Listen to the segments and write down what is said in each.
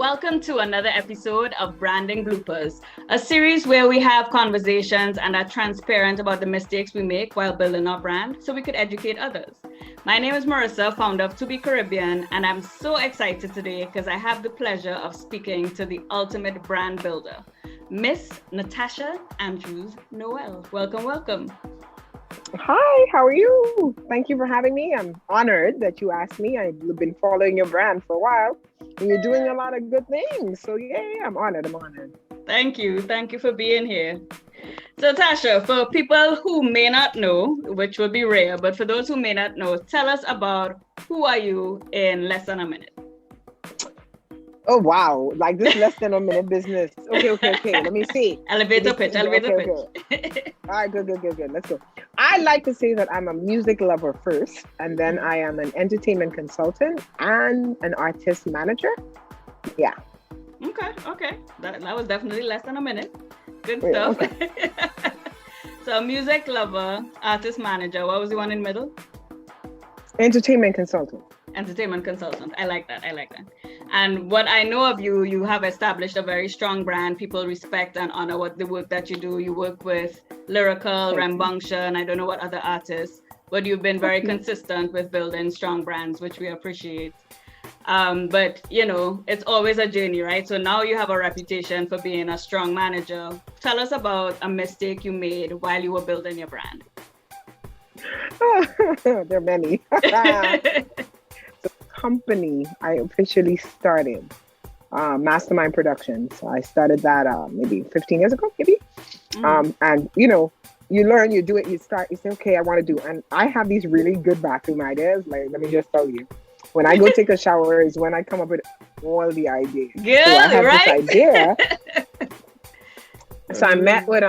Welcome to another episode of Branding Bloopers, a series where we have conversations and are transparent about the mistakes we make while building our brand so we could educate others. My name is Marissa, founder of To Be Caribbean, and I'm so excited today because I have the pleasure of speaking to the ultimate brand builder, Miss Natasha Andrews Noel. Welcome, welcome. Hi, how are you? Thank you for having me. I'm honored that you asked me. I've been following your brand for a while and you're doing a lot of good things. So yeah, I'm honored. Thank you. Thank you for being here. So Tasha, for people who may not know, which would be rare, but for those who may not know, tell us about who are you in less than a minute. Oh wow, like this less than a minute business. Okay. Let me see. Elevator pitch. All right, good. Let's go. I like to say that I'm a music lover first, and then I am an entertainment consultant and an artist manager. Yeah. Okay. That was definitely less than a minute. Good stuff. Okay. So music lover, artist manager. What was the one in the middle? Entertainment consultant. I like that. And what I know of you, you have established a very strong brand. People respect and honor the work that you do. You work with Lyrikal, Rembunction, I don't know what other artists, but you've been very consistent with building strong brands, which we appreciate. But you know, it's always a journey, right? So now you have a reputation for being a strong manager. Tell us about a mistake you made while you were building your brand. There are many. The company I officially started, Mastermind Productions. I started that maybe 15 years ago, maybe. And you know, you learn, you do it, you start, you say, okay, I want to do. And I have these really good bathroom ideas. Like, let me just tell you, when I go take a shower is when I come up with all the ideas. Good, so I have right? this idea. So I met with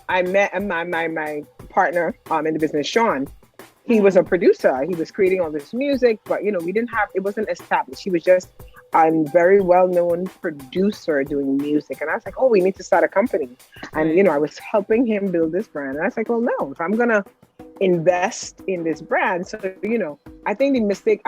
my partner in the business, Sean. He was a producer. He was creating all this music, but you know, it wasn't established. He was just a very well-known producer doing music. And I was like, oh, we need to start a company. And you know, I was helping him build this brand. And I was like, well, no, if I'm gonna invest in this brand. So, you know, I think the mistake,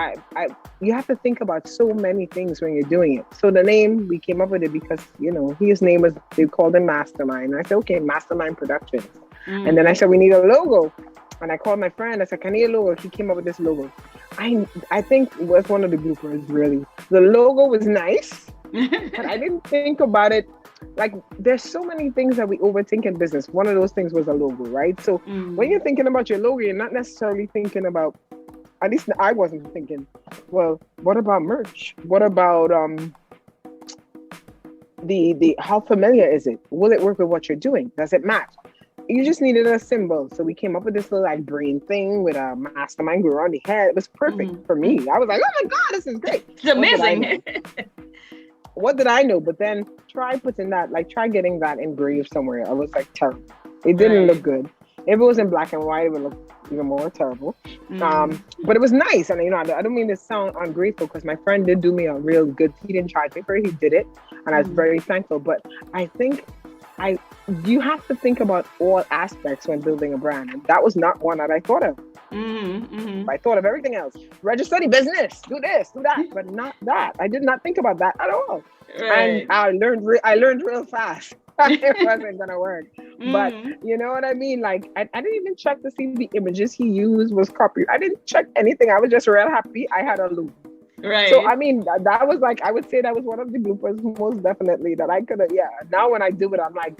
you have to think about so many things when you're doing it. So the name, we came up with it because, you know, his name was, they called him Mastermind. And I said, okay, Mastermind Productions. And then I said, we need a logo. And I called my friend. I said, can I need a logo? He came up with this logo. I think it was one of the bloopers, really. The logo was nice, but I didn't think about it. Like, there's so many things that we overthink in business. One of those things was a logo, right? So when you're thinking about your logo, you're not necessarily thinking about, at least I wasn't thinking, well, what about merch? What about the how familiar is it? Will it work with what you're doing? Does it match? You just needed a symbol. So we came up with this little like brain thing with a mastermind grew on the head. It was perfect for me. I was like, oh my God, this is great. It's amazing. What did I know? But then try getting that engraved somewhere. I was like, terrible. It didn't look good. If it was in black and white, it would look even more terrible. But it was nice. And you know, I don't mean to sound ungrateful because my friend did do me a real good, he didn't charge me for it, he did it. And I was very thankful. But I think you have to think about all aspects when building a brand. And that was not one that I thought of. I thought of everything else. Register the business, do this, do that, but not that. I did not think about that at all. And I learned real fast. It wasn't gonna work. But you know what I mean? Like I didn't even check to see the images he used was copied. I didn't check anything. I was just real happy I had a loop. Right. So I mean, that was like, I would say that was one of the bloopers most definitely that I could have. Yeah. Now when I do it, I'm like,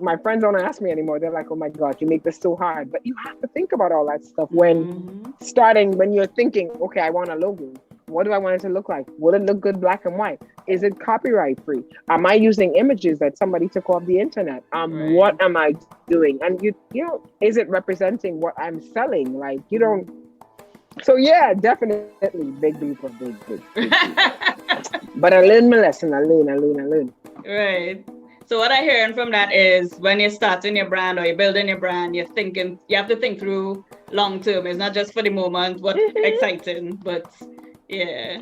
my friends don't ask me anymore. They're like, oh my God, you make this so hard. But you have to think about all that stuff when you're thinking, okay, I want a logo. What do I want it to look like? Will it look good black and white? Is it copyright free? Am I using images that somebody took off the internet? What am I doing? And you know, is it representing what I'm selling? Like, you don't. So yeah, definitely big blooper, big. But I learned my lesson. I learned. Right. So what I'm hearing from that is when you're starting your brand or you're building your brand, you have to think through long term. It's not just for the moment, what's exciting, but yeah,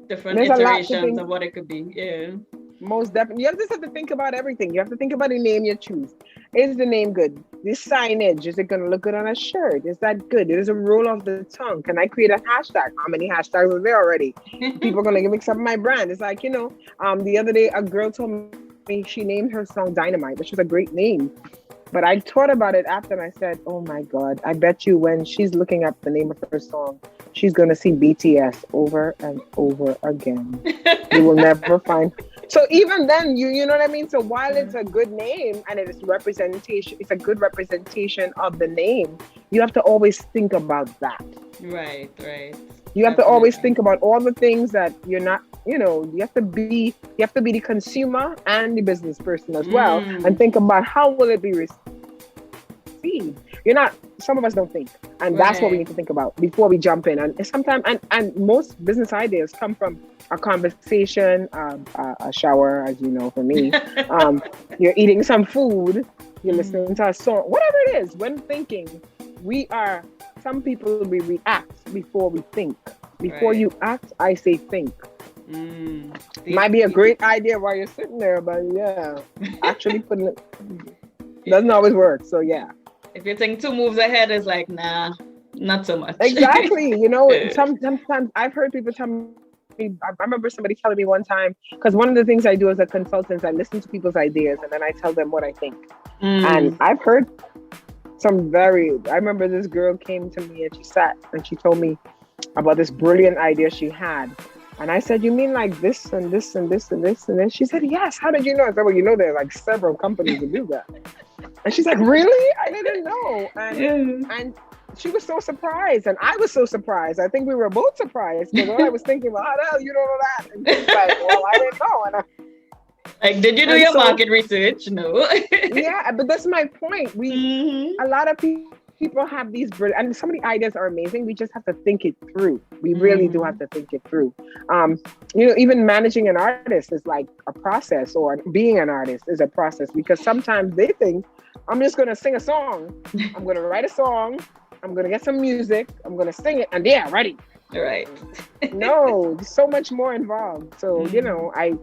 different iterations of what it could be. Yeah. Most definitely. You just have to think about everything. You have to think about the name you choose. Is the name good? This signage, is it going to look good on a shirt? Is that good? Is it a roll off the tongue? Can I create a hashtag? How many hashtags are there already? People are going to mix up my brand. It's like, the other day, a girl told me she named her song Dynamite, which is a great name. But I thought about it after and I said, oh my God, I bet you when she's looking up the name of her song, she's going to see BTS over and over again. You will never find. So even then, you know what I mean? So while it's a good name and it's representation, it's a good representation of the name, you have to always think about that. Right. You have to always think about all the things that you're not, you have to be the consumer and the business person as well, and think about how will it be received. Some of us don't think, and that's what we need to think about before we jump in. And sometimes, and most business ideas come from a conversation, a shower, as you know, for me. You're eating some food, you're listening to a song, whatever it is. When thinking, some people, we react before we think. Before you act, I say think. Might be a great idea while you're sitting there, but actually putting it doesn't always work. So if you think 2 moves ahead, it's like, nah, not so much. Exactly. Sometimes I've heard people tell me, I remember somebody telling me one time, because one of the things I do as a consultant is I listen to people's ideas and then I tell them what I think. And I've heard I remember this girl came to me and she sat and she told me about this brilliant idea she had. And I said, you mean like this and this and this and this? And then she said, yes. How did you know? I said, well, there are like several companies that do that. And she's like, really? I didn't know. And she was so surprised. And I was so surprised. I think we were both surprised. Because all I was thinking, well, how the hell you don't know that? And she's like, well, I didn't know. And did you do your market research? No. Yeah, but that's my point. A lot of people have these brilliant, and some of the ideas are amazing. We just have to think it through. We really do have to think it through. Even managing an artist is like a process, or being an artist is a process, because sometimes they think, I'm just going to sing a song. I'm going to write a song. I'm going to get some music. I'm going to sing it, and ready. Right. No, there's so much more involved. So, I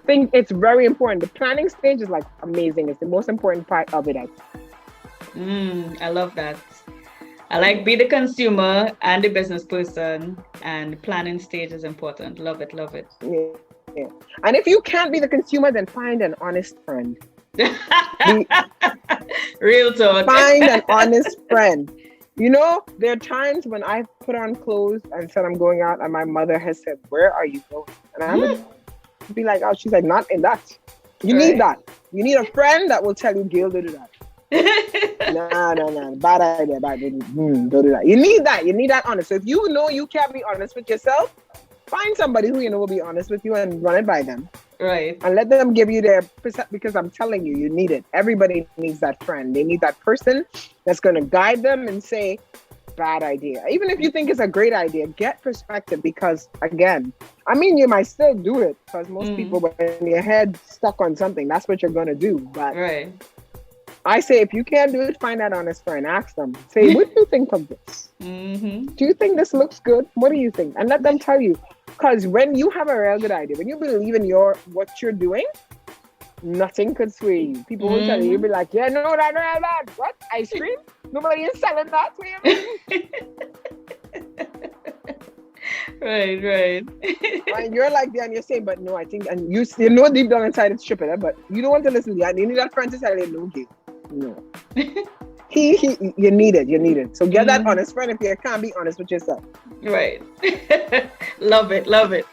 think it's very important. The planning stage is like amazing. It's the most important part of it, I think. I love that. I like be the consumer and the business person, and the planning stage is important. Love it. Yeah. And if you can't be the consumer, then find an honest friend. Real talk. Find an honest friend. There are times when I put on clothes and said I'm going out, and my mother has said, where are you going? And I would be like, oh, she's like, not in that. You need that. You need a friend that will tell you, Gail, do that. No, bad idea. Don't do that. You need that honest. So if you know you can't be honest with yourself, find somebody who will be honest with you and run it by them. Right. And let them give you their percent, because I'm telling you, you need it. Everybody needs that friend. They need that person that's going to guide them and say, bad idea. Even if you think it's a great idea, get perspective, because again, you might still do it, because most people, when your head's stuck on something, that's what you're going to do. But I say, if you can't do it, find that honest friend. Ask them. Say, what do you think of this? Do you think this looks good? What do you think? And let them tell you. Because when you have a real good idea, when you believe in what you're doing, nothing could sway you. People will tell you, you'll be like, yeah, no, that. What? Ice cream? Nobody is selling that. Right. And you're like, and you're saying, but no, I think, and you know deep down inside it's tripping, but you don't want to listen to that. You need that friend to tell you, no, Gail. No. You need it. So get that honest friend if you can't be honest with yourself. Right. Love it.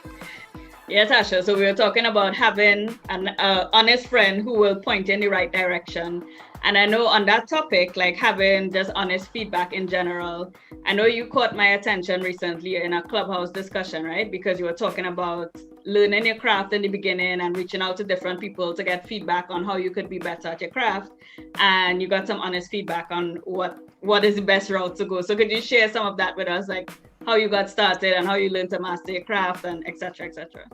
Yeah, Tasha. So we were talking about having an honest friend who will point in the right direction. And I know on that topic, like having just honest feedback in general, I know you caught my attention recently in a Clubhouse discussion, right? Because you were talking about learning your craft in the beginning and reaching out to different people to get feedback on how you could be better at your craft. And you got some honest feedback on what is the best route to go. So could you share some of that with us, like how you got started and how you learned to master your craft and et cetera, et cetera?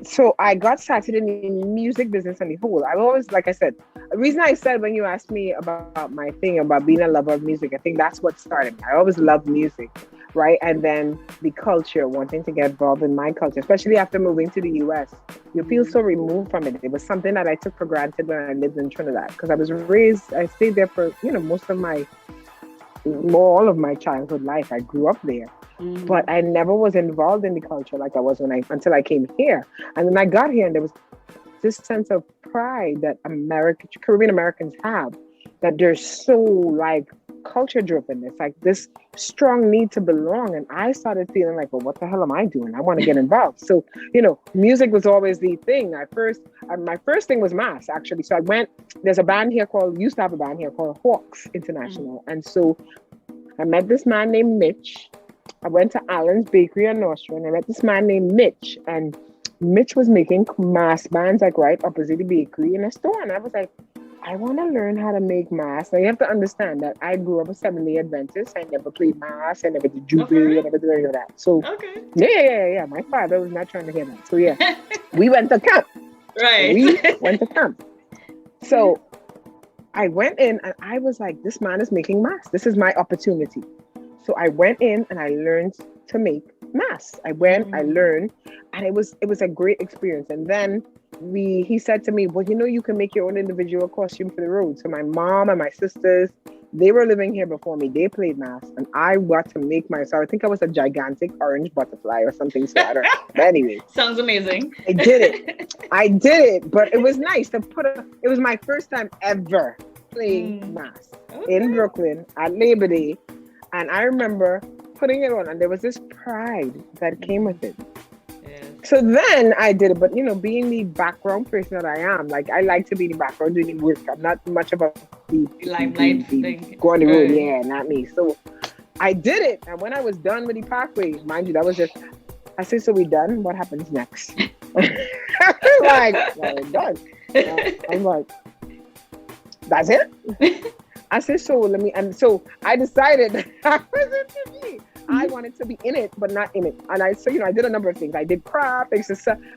So I got started in the music business on the whole. I always, like I said, the reason I said when you asked me about my thing about being a lover of music, I think that's what started me. I always loved music. right? And then the culture, wanting to get involved in my culture, especially after moving to the US, you feel so removed from it. It was something that I took for granted when I lived in Trinidad because I stayed there for, all of my childhood life. I grew up there. But I never was involved in the culture like I was until I came here. And then I got here and there was this sense of pride that Caribbean Americans have, that they're so like culture driven. It's like this strong need to belong. And I started feeling like, well, what the hell am I doing? I want to get involved. So, music was always the thing. My first thing was mass, actually. So used to have a band here called Hawks International. And so I met this man named Mitch. I went to Allen's Bakery on North Shore and I met this man named Mitch. And Mitch was making mass bands like right opposite the bakery in a store. And I was like, I want to learn how to make mass. Now you have to understand that I grew up a 7-day Adventist. I never played mass. I never did jubilee. I never did any of that. So yeah. My father was not trying to hear that. So yeah, we went to camp. Right. We went to camp. So I went in and I was like, this man is making mass. This is my opportunity. So I went in and I learned to make mass. I learned, and it was a great experience. And then he said to me, well, you can make your own individual costume for the road. So my mom and my sisters, they were living here before me. They played mass and I got to make myself. I think I was a gigantic orange butterfly or something. So I don't know. But anyway. Sounds amazing. I did it. But it was nice to it was my first time ever playing mass in Brooklyn at Labor Day. And I remember putting it on and there was this pride that came with it. So then I did it, but being the background person that I am, like I like to be in the background doing the work. I'm not much of a limelight thing. Go on the road, yeah, not me. So I did it, and when I was done with the Parkway, mind you, that was just. I said, "So we done? What happens next?" Like, well, we're done. I'm like, "That's it." I said, "So let me," and so I decided that wasn't for me. I wanted to be in it, but not in it. And I did a number of things. I did craft,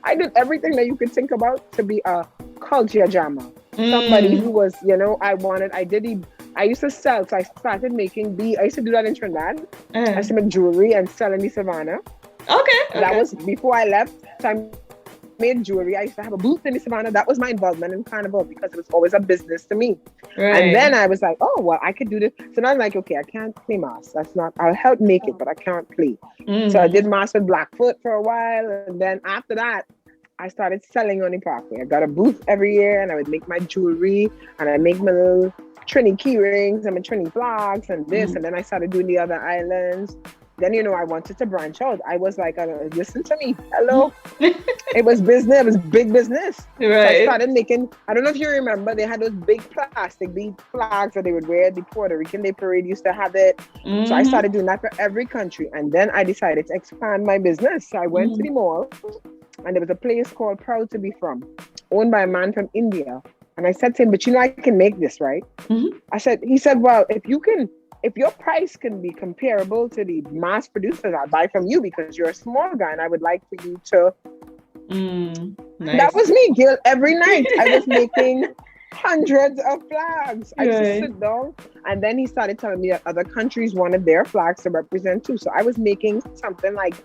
I did everything that you could think about to be a culture jammer. Somebody who was, I used to sell, so I started making I used to do that in Trinidad. I used to make jewelry and sell in the Savannah. Okay. That was before I left. So I made jewelry. I used to have a booth in the Savannah. That was my involvement in Carnival because it was always a business to me. Right. And then I was like, oh, well, I could do this. So now I'm like, okay, I can't play mass. I'll help make it, but I can't play. So I did mass with Blackfoot for a while. And then after that, I started selling on the Parkway. I got a booth every year and I would make my jewelry and I make my little Trini key rings and my Trini flags and this. And then I started doing the other islands. Then, I wanted to branch out. I was like, listen to me. Hello. It was business. It was big business. Right. So I started making, I don't know if you remember, they had those big plastic, big flags that they would wear. The Puerto Rican Day Parade used to have it. So I started doing that for every country. And then I decided to expand my business. So I went to the mall and there was a place called Proud to Be From, owned by a man from India. And I said to him, but I can make this, right? He said, well, if your price can be comparable to the mass producers, I'll buy from you because you're a small guy and I would like for you to. Nice. That was me, Gil. Every night I was making hundreds of flags. I used to sit down and then he started telling me that other countries wanted their flags to represent too. So I was making something like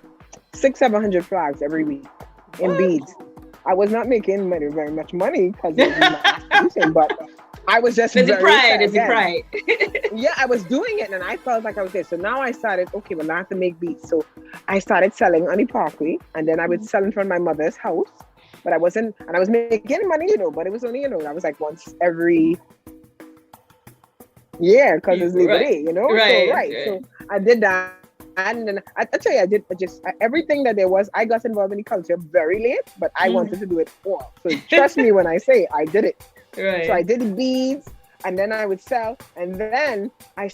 600-700 flags every week in beads. I was not making very much money because of mass producing, but I was just It's the pride. Yeah, I was doing it and I felt like I was there. So now I started, okay, well, I have to make beats. So I started selling on the Parkway and then I would sell in front of my mother's house. But I was making money, but it was only, I was like once every year because it's Labor Day, Right. So I did that. And then I tell you, everything that there was, I got involved in the culture very late, but I wanted to do it all. So trust me when I say I did it. Right. So I did the beads and then I would sell. And then where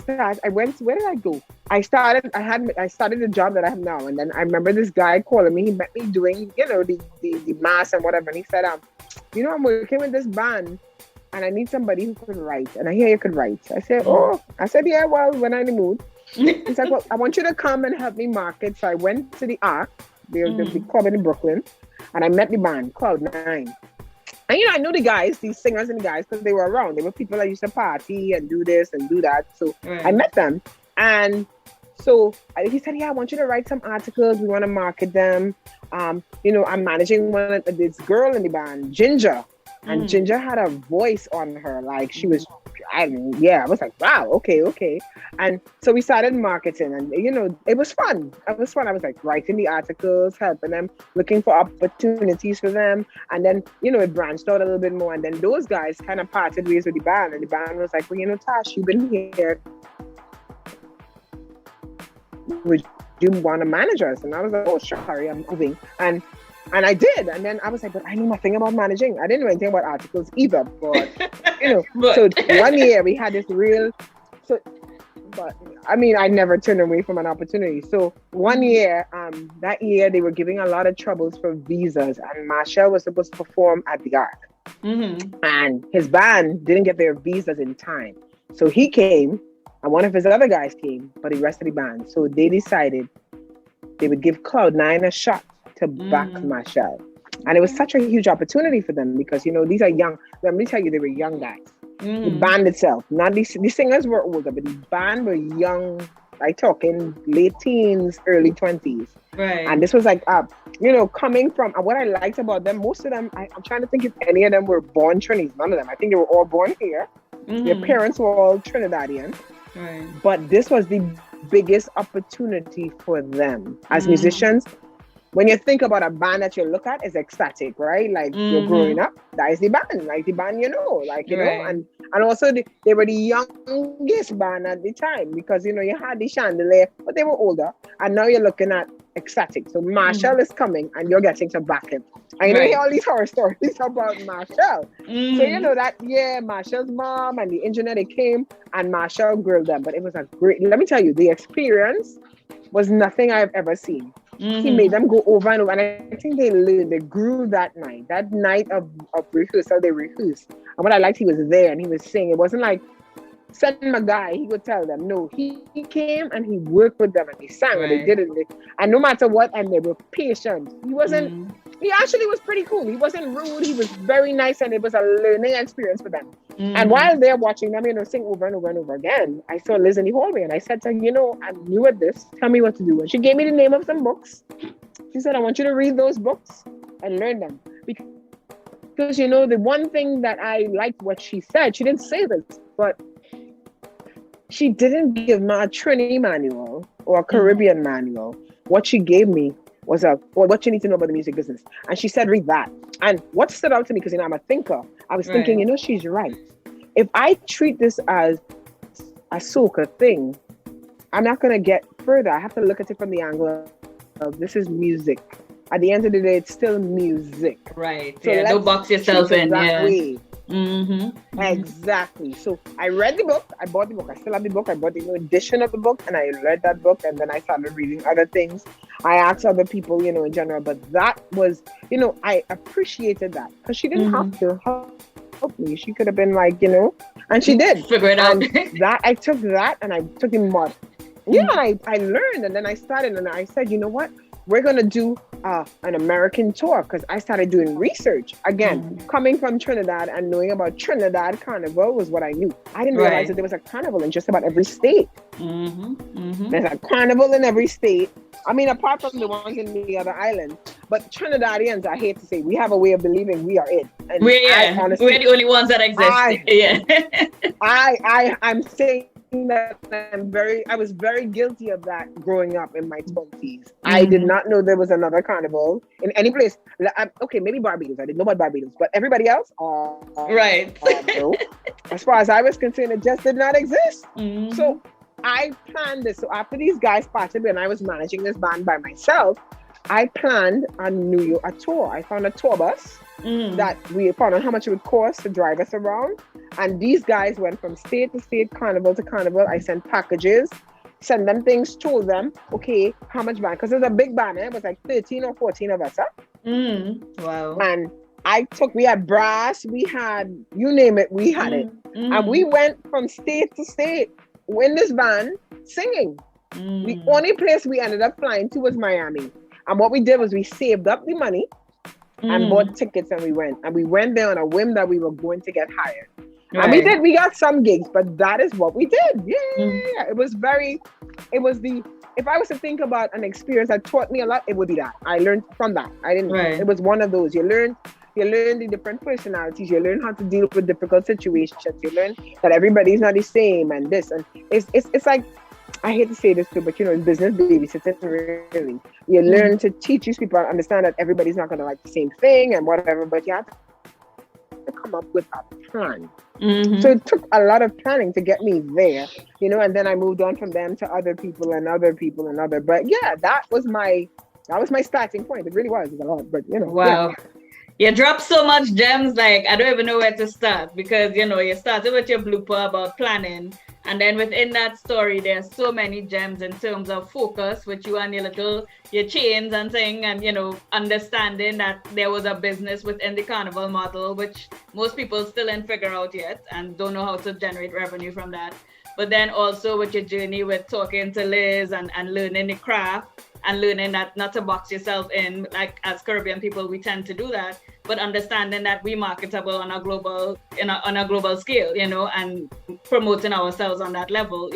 did I go? I started the job that I have now. And then I remember this guy calling me. He met me doing, the mass and whatever. And he said, I'm working with this band and I need somebody who could write. And I hear you could write. I said, yeah, well, when I'm in the mood. He's like, well, I want you to come and help me market. So I went to the Arc, the club in Brooklyn, and I met the band, Cloud9. And I knew the guys, these singers and the guys, because they were around. They were people that used to party and do this and do that. So I met them. And So he said, yeah, I want you to write some articles. We want to market them. I'm managing this girl in the band, Ginger. And Ginger had a voice on her. Like she was, I was like, wow, okay. And so we started marketing and, it was fun. It was fun. I was like writing the articles, helping them, looking for opportunities for them. And then, it branched out a little bit more. And then those guys kind of parted ways with the band. And the band was like, well, Tash, you've been here. Would you want to manage us? And I was like, oh, sure, sorry, I'm moving. And I did. And then I was like, but I know nothing about managing. I didn't know anything about articles either. But, so 1 year we had this but I mean, I never turned away from an opportunity. So 1 year, that year they were giving a lot of troubles for visas. And Marshall was supposed to perform at the Arc. And his band didn't get their visas in time. So he came. And one of his other guys came, but the rest of the band. So they decided they would give Cloud9 a shot to back Marshall. And it was such a huge opportunity for them because, these are young. Let me tell you, they were young guys. The band itself, not the singers were older, but the band were young, like talking late teens, early 20s. Right. And this was like, coming from what I liked about them, most of them, I'm trying to think if any of them were born Trinis. None of them. I think they were all born here. Their parents were all Trinidadian. Right. But this was the biggest opportunity for them as musicians. When you think about a band that you look at, it's ecstatic, right? Like you're growing up, that is the band, like the band and also they were the youngest band at the time because you had the Chandelier, but they were older, and now you're looking at ecstatic. So Marshall is coming, and you're getting to back him. And you hear all these horror stories about Marshall. So that Marshall's mom and the engineer, they came, and Marshall grilled them. But it was a great. Let me tell you, the experience was nothing I've ever seen. He made them go over and over, and I think they learned. They grew that night. That night of rehearsal, they rehearsed. And what I liked, he was there and he was singing. It wasn't like send him a guy, he would tell them. No, he came and he worked with them and he sang and they did it. And no matter what, and they were patient. He wasn't. He actually was pretty cool. He wasn't rude. He was very nice, and it was a learning experience for them. And while they're watching them, sing over and over and over again, I saw Liz in the hallway, and I said to her, I'm new at this. Tell me what to do. And she gave me the name of some books. She said, I want you to read those books and learn them. Because the one thing that I liked what she said, she didn't say this, but she didn't give me a Trini manual or a Caribbean manual. What she gave me was what you need to know about the music business. And she said, read that. And what stood out to me, because I'm a thinker, I was thinking, she's right. If I treat this as a soca thing, I'm not going to get further. I have to look at it from the angle of this is music. At the end of the day, it's still music. Right. So don't box yourself in. That way. Exactly. So I read the book. I bought the book. I still have the book. I bought the new edition of the book, and I read that book, and then I started reading other things. I asked other people, in general, but that was, I appreciated that because she didn't have to help me. She could have been like, and she did. Figure it out. That I took that and I took in more. Yeah, I learned, and then I started, and I said, you know what? We're going to do an American tour, because I started doing research. Again, coming from Trinidad and knowing about Trinidad Carnival was what I knew. I didn't realize that there was a carnival in just about every state. There's a carnival in every state. I mean, apart from the ones in the other islands. But Trinidadians, I hate to say, we have a way of believing we are it. And honestly, we're the only ones that exist. I'm saying that I was very guilty of that growing up in my 20s. I did not know there was another carnival in any place. Okay, maybe Barbados. I didn't know about Barbados, but everybody else, no. As far as I was concerned, it just did not exist. So I planned this. So after these guys parted and I was managing this band by myself, I planned a tour. I found a tour bus that we found out how much it would cost to drive us around. And these guys went from state to state, carnival to carnival. I sent packages, sent them things, told them, okay, how much band? Because it was a big band. It was like 13 or 14 of us. Wow. And we had brass, we had, you name it, we had it. And we went from state to state in this van singing. The only place we ended up flying to was Miami. And what we did was we saved up the money and bought tickets, and we went. And we went there on a whim that we were going to get hired. Right. And we got some gigs, but that is what we did. Yeah. It was very, it was the, if I was to think about an experience that taught me a lot, it would be that. I learned from that. I didn't, Right. it was one of those. You learn the different personalities, you learn how to deal with difficult situations, you learn that everybody's not the same and this. And it's like, I hate to say this too, but it's business babysitting really. You learn to teach these people and understand that everybody's not gonna like the same thing and whatever, but you have to come up with a plan. So it took a lot of planning to get me there, and then I moved on from them to other people and other people and other. But yeah, that was my starting point. It really was a lot, but Wow. Yeah. You dropped so much gems, like I don't even know where to start, because you started with your blooper about planning, and then within that story there's so many gems in terms of focus, with you and your chains and thing, and understanding that there was a business within the carnival model, which most people still didn't figure out yet and don't know how to generate revenue from that. But then also with your journey with talking to Liz and learning the craft, and learning that not to box yourself in, like as Caribbean people we tend to do that, but understanding that we marketable on a global scale, and promoting ourselves on that level,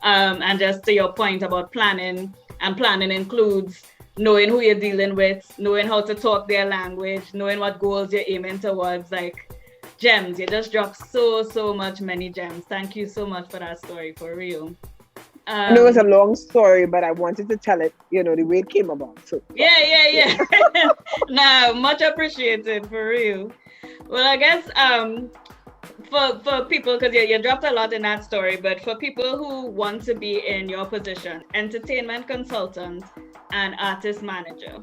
and just to your point about planning, and planning includes knowing who you're dealing with, knowing how to talk their language, knowing what goals you're aiming towards. Like, gems, you just dropped so many gems. Thank you so much for that story, for real. I know it's a long story, but I wanted to tell it, the way it came about. So yeah. No, much appreciated, for real. Well, I guess for people, because you dropped a lot in that story, but for people who want to be in your position, entertainment consultant and artist manager,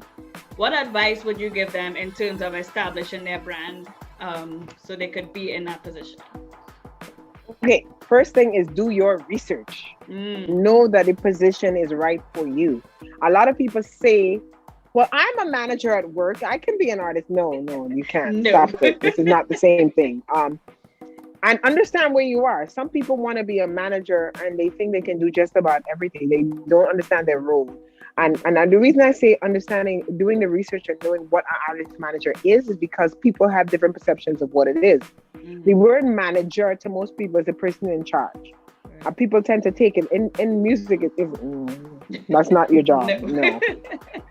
what advice would you give them in terms of establishing their brand, so they could be in that position? Okay, first thing is do your research. Know that the position is right for you. A lot of people say, well, I'm a manager at work, I can be an artist. No, you can't. No. Stop it. This is not the same thing. And understand where you are. Some people want to be a manager and they think they can do just about everything. They don't understand their role. And the reason I say doing the research and knowing what an artist manager is because people have different perceptions of what it is. The word manager to most people is a person in charge. People tend to take it in music. That's not your job. No,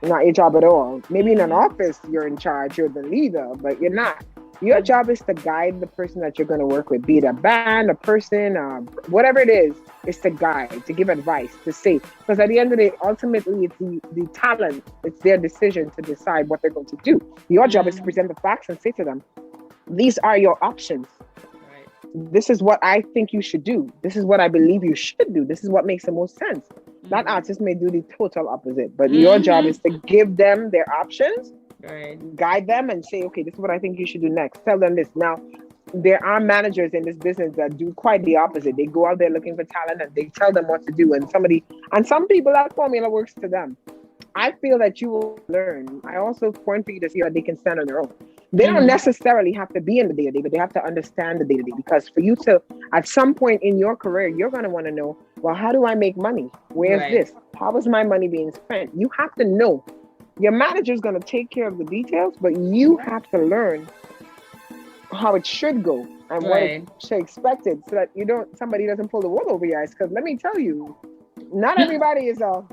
not your job at all. Maybe in an office you're in charge, you're the leader, but you're not. Your job is to guide the person that you're going to work with, be it a band, a person, whatever it is to guide, to give advice, to say. Because at the end of the day, ultimately, it's the talent, it's their decision to decide what they're going to do. Your job is to present the facts and say to them, these are your options. This is what I think you should do. This is what I believe you should do. This is what makes the most sense. That artist may do the total opposite, but your job is to give them their options, guide them and say, okay, this is what I think you should do next. Tell them this. Now, there are managers in this business that do quite the opposite. They go out there looking for talent and they tell them what to do. And some people, that formula works for them. I feel that you will learn. I also point for you to see how they can stand on their own. They don't necessarily have to be in the day-to-day, but they have to understand the day-to-day. Because for you to, at some point in your career, you're going to want to know, well, how do I make money? Where's this? How is my money being spent? You have to know. Your manager's going to take care of the details, but you have to learn how it should go and what it should expected, so that somebody doesn't pull the wool over your eyes. Because let me tell you, not everybody is honest,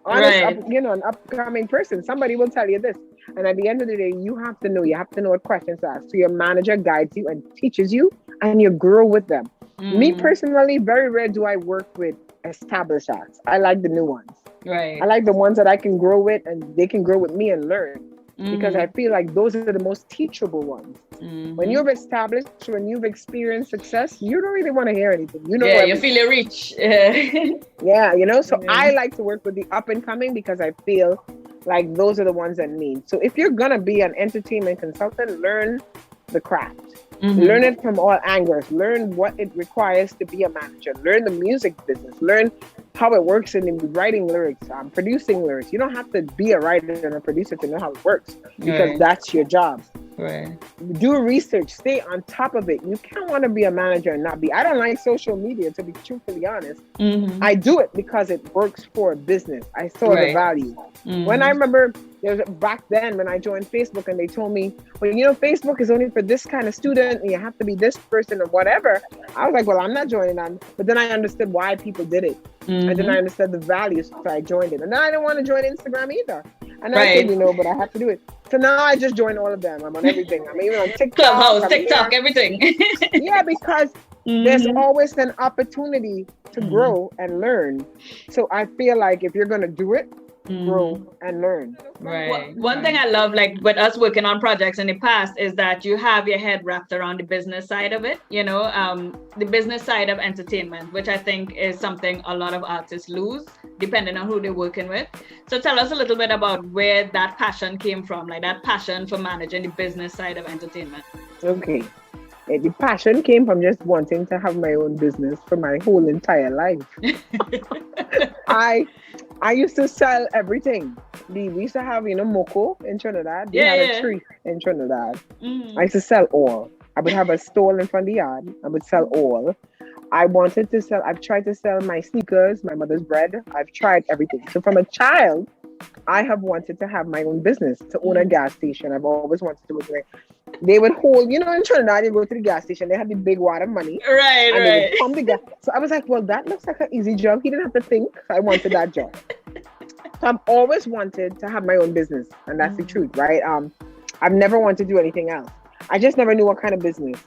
an upcoming person. Somebody will tell you this. And at the end of the day, you have to know what questions to ask. So your manager guides you and teaches you, and you grow with them. Me personally, very rare do I work with established acts. I like the new ones. I like the ones that I can grow with and they can grow with me and learn. Because I feel like those are the most teachable ones. When you've established, when you've experienced success, you don't really want to hear anything. You feel you reach. So I like to work with the up and coming because I feel like those are the ones that need. So if you're gonna be an entertainment consultant, learn the craft. Learn it from all angles. Learn what it requires to be a manager. Learn the music business. Learn how it works in writing lyrics, producing lyrics. You don't have to be a writer and a producer to know how it works, because that's your job. Right. Do research, stay on top of it. You can't want to be a manager and not be. I don't like social media, to be truthfully honest. Mm-hmm. I do it because it works for business. I saw the Right. value. When I Mm-hmm. remember there was back then when I joined Facebook and they told me, well, you know, Facebook is only for this kind of student and you have to be this person or whatever. I was like, well, I'm not joining that. But then I understood why people did it. And then I Mm-hmm. understood the value, so I joined it. And then I didn't want to join Instagram either. And I said, Right. you know, but I have to do it. So now I just join all of them. I'm on everything. I'm even on TikTok. Clubhouse, I'm TikTok, here. everything. Yeah, because there's Mm-hmm. always an opportunity to Mm-hmm. grow and learn. So I feel like if you're going to do it, grow Mm-hmm. and learn. Right. One thing I love, like with us working on projects in the past, is that you have your head wrapped around the business side of it, the business side of entertainment, which I think is something a lot of artists lose depending on who they're working with. So tell us a little bit about where that passion came from, like that passion for managing the business side of entertainment. Okay. The passion came from just wanting to have my own business for my whole entire life. I I used to sell everything. We used to have, Moco in Trinidad. We Yeah, had a yeah. tree in Trinidad. I Mm. used to sell all. I would have a stall in front of the yard. I would sell all. I've tried to sell my sneakers, my mother's bread. I've tried everything. So from a child, I have wanted to have my own business, to own a gas station. I've always wanted to work there. They would hold, in Trinidad, you go to the gas station, they had the big wad of money Right, and they would right. pump the gas. So I was like, well, that looks like an easy job. He didn't have to think. I wanted that job. So I've always wanted to have my own business. And that's the truth, right? I've never wanted to do anything else. I just never knew what kind of business.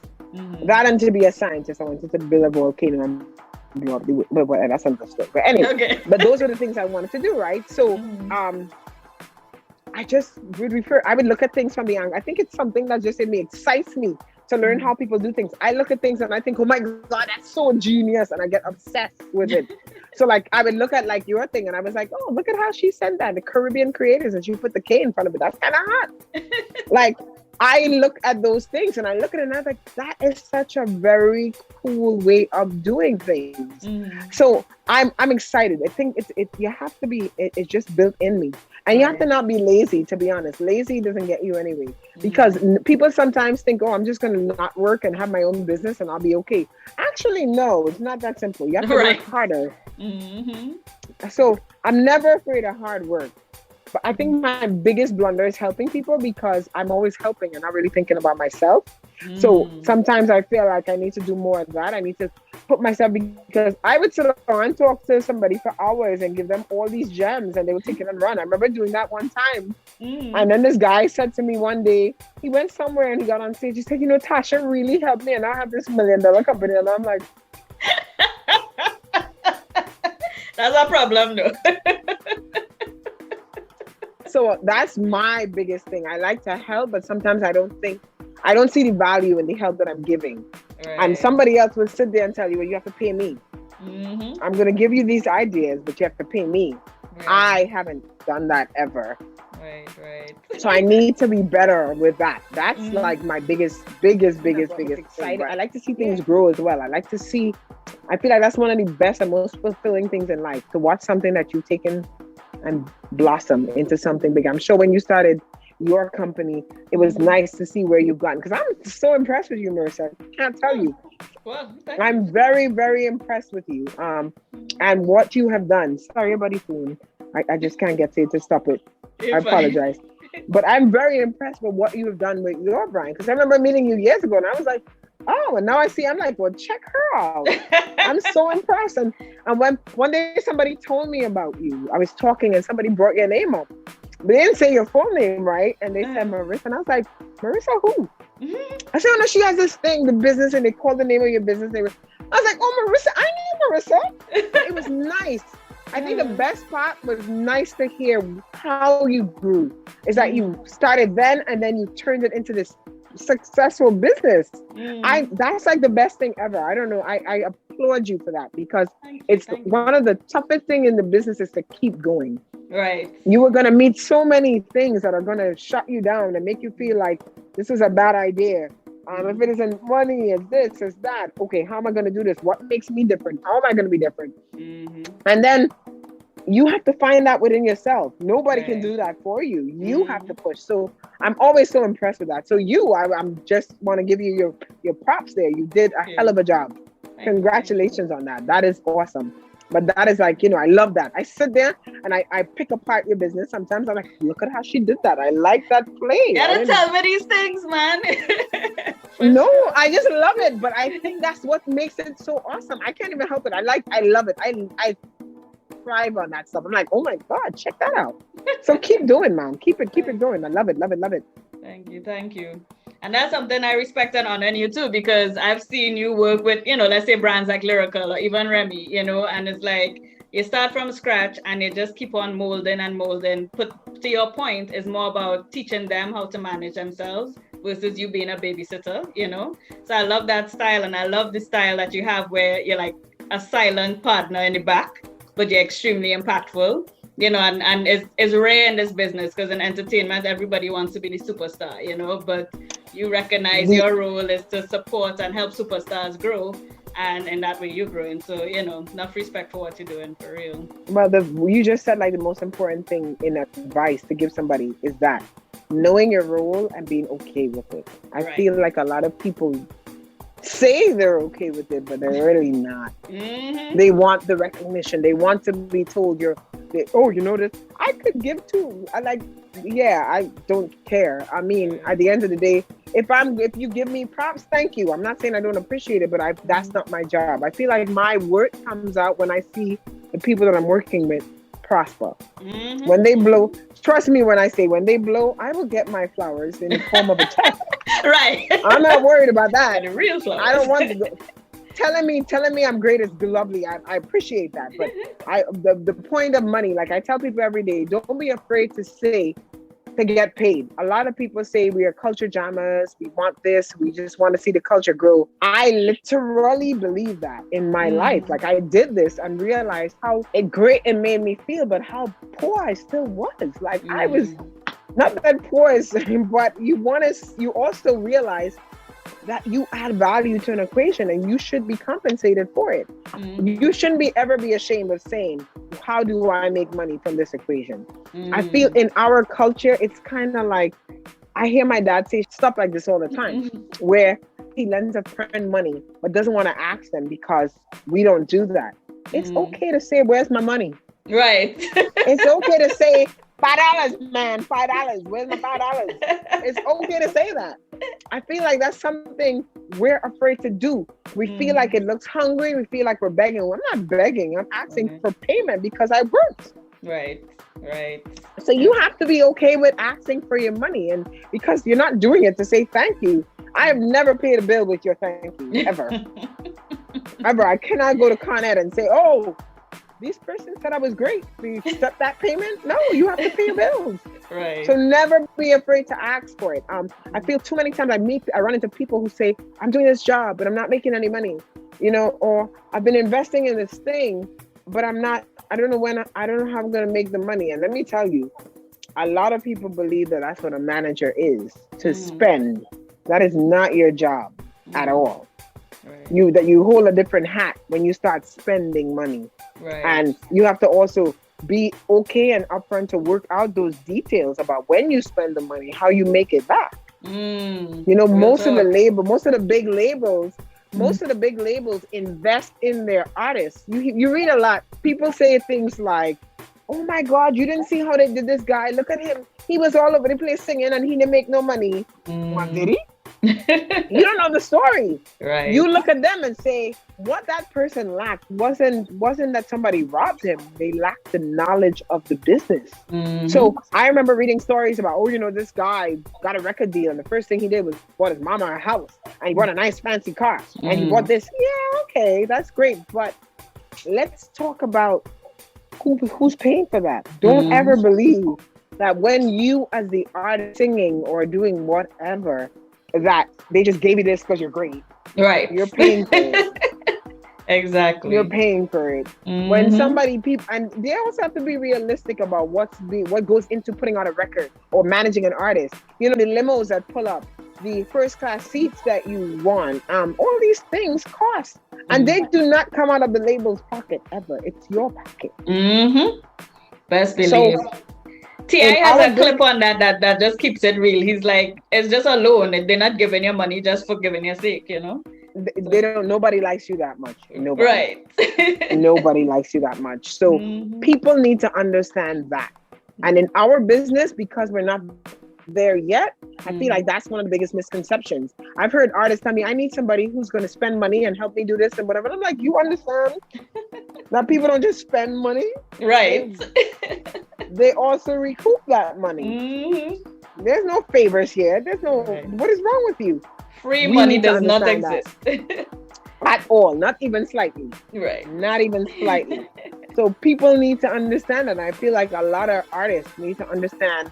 That and to be a scientist, I wanted to build a volcano and blow up the well, that's another story. But anyway, Okay. but those are the things I wanted to do, right? So I just would refer. I would look at things from the angle. I think it's something that just in me excites me to learn how people do things. I look at things and I think, oh my God, that's so genius, and I get obsessed with it. So like I would look at like your thing, and I was like, oh, look at how she said that, the Caribbean creators, and she put the K in front of it. That's kind of hot. Like I look at those things and I look at it and I was like, that is such a very cool way of doing things. So I'm excited. I think you have to be, it's just built in me. And you have to not be lazy, to be honest. Lazy doesn't get you anyway. Because people sometimes think, oh, I'm just going to not work and have my own business and I'll be okay. Actually, no, it's not that simple. You have to work harder. So I'm never afraid of hard work. But I think my biggest blunder is helping people because I'm always helping and not really thinking about myself. So sometimes I feel like I need to do more of that. I need to put myself, because I would sit down and talk to somebody for hours and give them all these gems and they would take it and run. I remember doing that one time. And then this guy said to me one day, he went somewhere and he got on stage. He said, Tasha really helped me and I have this $1 million company. And I'm like, that's a problem, though. So that's my biggest thing. I like to help, but sometimes I don't see the value in the help that I'm giving. And somebody else will sit there and tell you, well, you have to pay me. I'm going to give you these ideas, but you have to pay me. I haven't done that ever. Right. So I need to be better with that. That's like my biggest excited. I like to see things grow as well. I feel like that's one of the best and most fulfilling things in life, to watch something that you've taken and blossom into something big. I'm sure when you started your company, it was nice to see where you've gotten, because I'm so impressed with you, Marissa. I can't tell you. Well, I'm very, very impressed with you. And what you have done. Sorry about the phone. I just can't get to stop it. I apologize. But I'm very impressed with what you have done with your brand. Because I remember meeting you years ago and I was like, oh, and now I see, I'm like, well, check her out. I'm so impressed. And when one day somebody told me about you, I was talking and somebody brought your name up. But they didn't say your full name, right? And they said Marissa. And I was like, Marissa who? I said, oh no, she has this thing, the business, and they called the name of your business. I was like, oh, Marissa, I knew Marissa. But it was nice. I think the best part was nice to hear how you grew. Is that you started then and then you turned it into this successful business. That's like the best thing ever. I don't know. I applaud you for that, because it's one of the toughest thing in the business is to keep going. Right. You were going to meet so many things that are going to shut you down and make you feel like this is a bad idea. If it isn't money, it's this, it's that. Okay, how am I going to do this? What makes me different? How am I going to be different? And then you have to find that within yourself. Nobody can Right. do that for you. You have to push. So I'm always so impressed with that. So I'm just want to give you your props there. You did a hell Yeah. of a job. Thank you. Thank you. Congratulations on that. That is awesome. But that is like, I love that. I sit there and I pick apart your business. Sometimes I'm like, look at how she did that. I like that play. I Gotta didn't tell me these things, man. For No, sure. I just love it. But I think that's what makes it so awesome. I can't even help it. I love it. I thrive on that stuff. I'm like, oh my God, check that out. So keep doing, man. Keep it going. I love it, love it, love it. Thank you, thank you. And that's something I respect and honor in you too, because I've seen you work with, let's say brands like Lyrical or even Remy, and it's like you start from scratch and you just keep on molding and molding. Put to your point, is more about teaching them how to manage themselves versus you being a babysitter. So I love that style, and I love the style that you have where you're like a silent partner in the back, but you're extremely impactful. And it's rare in this business because in entertainment, everybody wants to be the superstar, but you recognize We, your role is to support and help superstars grow. And in that way, you're growing. So, enough respect for what you're doing, for real. well, you just said like the most important thing in advice to give somebody is that knowing your role and being okay with it. I Right. feel like a lot of people say they're okay with it, but they're really not. Mm-hmm. They want the recognition. They want to be told oh, this. I could give too. I don't care. I mean, at the end of the day, if you give me props, thank you. I'm not saying I don't appreciate it, but that's not my job. I feel like my work comes out when I see the people that I'm working with prosper. Mm-hmm. When they blow, trust me when I say when they blow, I will get my flowers in the form of a check. Right. I'm not worried about that. The real flowers. I don't want to telling me I'm great is lovely. I appreciate that. But the point of money, like I tell people every day, don't be afraid to say to get paid. A lot of people say we are culture jammers, we want this, we just want to see the culture grow. I literally believe that in my life. Like I did this and realized how great it made me feel, but how poor I still was. Like I was not that poor, but you also realize that you add value to an equation and you should be compensated for it. You shouldn't ever be ashamed of saying, how do I make money from this equation? I feel in our culture, it's kind of like, I hear my dad say stuff like this all the time, where he lends a friend money, but doesn't want to ask them because we don't do that. It's okay to say, where's my money? Right. It's okay to say, $5, man, $5. Where's my $5? It's okay to say that. I feel like that's something we're afraid to do. We feel like it looks hungry. We feel like we're begging. Well, I'm not begging. I'm asking for payment because I worked. Right. So you have to be okay with asking for your money, and because you're not doing it to say thank you. I have never paid a bill with your thank you, ever. Ever. I cannot go to Con Ed and say, oh, this person said I was great. Do you accept that payment? No, you have to pay your bills. Right. So never be afraid to ask for it. I feel too many times I run into people who say, I'm doing this job, but I'm not making any money, or I've been investing in this thing, but I don't know how I'm going to make the money. And let me tell you, a lot of people believe that that's what a manager is, to spend. That is not your job at all. Right. You hold a different hat when you start spending money. Right. And you have to also be okay and upfront to work out those details about when you spend the money, how you make it back. Most of the big labels invest in their artists. You read a lot. People say things like, oh my God, you didn't see how they did this guy. Look at him. He was all over the place singing and he didn't make no money. What, did he? You don't know the story. Right. You look at them and say, what that person lacked wasn't that somebody robbed him. They lacked the knowledge of the business. So I remember reading stories about, this guy got a record deal and the first thing he did was bought his mama a house and he bought a nice fancy car and he bought this. Yeah, okay, that's great. But let's talk about who's paying for that. Don't ever believe that when you as the artist singing or doing whatever, that they just gave you this because you're great. Right. You're paying for it. Exactly. You're paying for it. When and they also have to be realistic about what goes into putting out a record or managing an artist. The limos that pull up the first class seats that you want. All these things cost, and they do not come out of the label's pocket ever. It's your pocket. Mm-hmm. Best believe. So T.I. has a clip on that just keeps it real. He's like, it's just a loan. They're not giving you money just for giving your sake, you know? They don't, nobody likes you that much. Nobody. Right. Nobody likes you that much. So people need to understand that. And in our business, because we're not there yet, I feel like that's one of the biggest misconceptions. I've heard artists tell me, I need somebody who's going to spend money and help me do this and whatever. I'm like, you understand that people don't just spend money? Right. They also recoup that money. There's no favors here. There's no, what is wrong with you? Free money does not exist. At all. Not even slightly. Right. Not even slightly. So people need to understand that. I feel like a lot of artists need to understand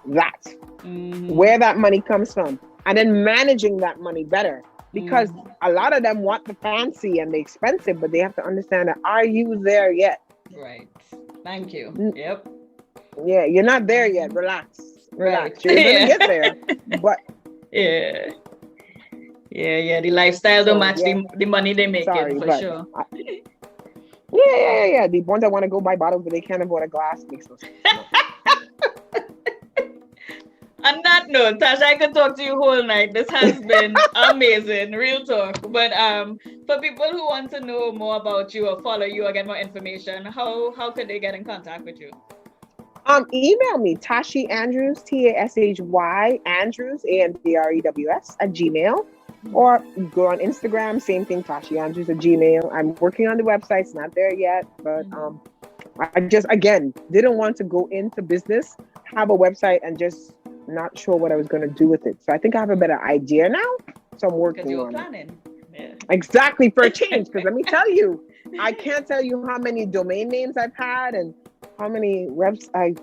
that. Where that money comes from. And then managing that money better. Because a lot of them want the fancy and the expensive, but they have to understand that, are you there yet? Right. Thank you. Yep. Yeah, you're not there yet. Relax. Relax. You're gonna get there. But yeah. The lifestyle don't match the money they make for sure. Yeah. The ones that want to go buy bottles but they can't afford a glass makes no sense. On that note, Tasha, I could talk to you whole night. This has been amazing, real talk. But for people who want to know more about you or follow you or get more information, how could they get in contact with you? Email me, Tashi Andrews, Tashy Andrews, ANDREWS @gmail. Or go on Instagram, same thing, Tashi Andrews @gmail. I'm working on the website, it's not there yet, but I just, again, didn't want to go into business, have a website, and just not sure what I was going to do with it. So I think I have a better idea now, so I'm working on it. Yeah. Exactly, for a change, because let me tell you, I can't tell you how many domain names I've had and how many websites.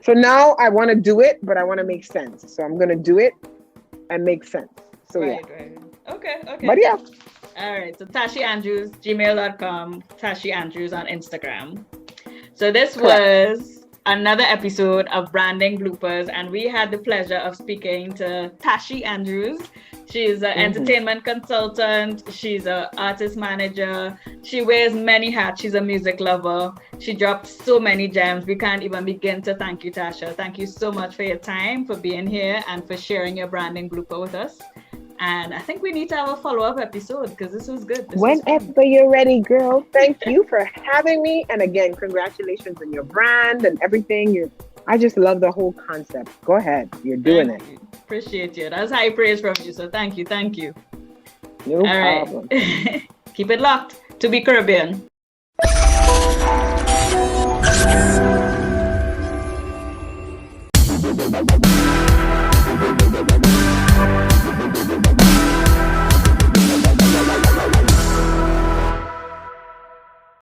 So now I want to do it, but I want to make sense. So I'm going to do it and make sense. So right. Okay. But yeah. All right. So Tashi Andrews, gmail.com, Tashi Andrews on Instagram. So this was another episode of Branding Bloopers, and we had the pleasure of speaking to Tashi Andrews. She's an entertainment consultant. She's an artist manager. She wears many hats. She's a music lover. She dropped so many gems. We can't even begin to thank you, Tasha. Thank you so much for your time, for being here, and for sharing your branding blooper with us. And I think we need to have a follow-up episode because this was good. Whenever you're ready, girl. Thank you for having me. And again, congratulations on your brand and everything. I just love the whole concept. Go ahead. You're doing it. Appreciate you. That's high praise from you. So thank you. No problem. Right. Keep it locked to be Caribbean.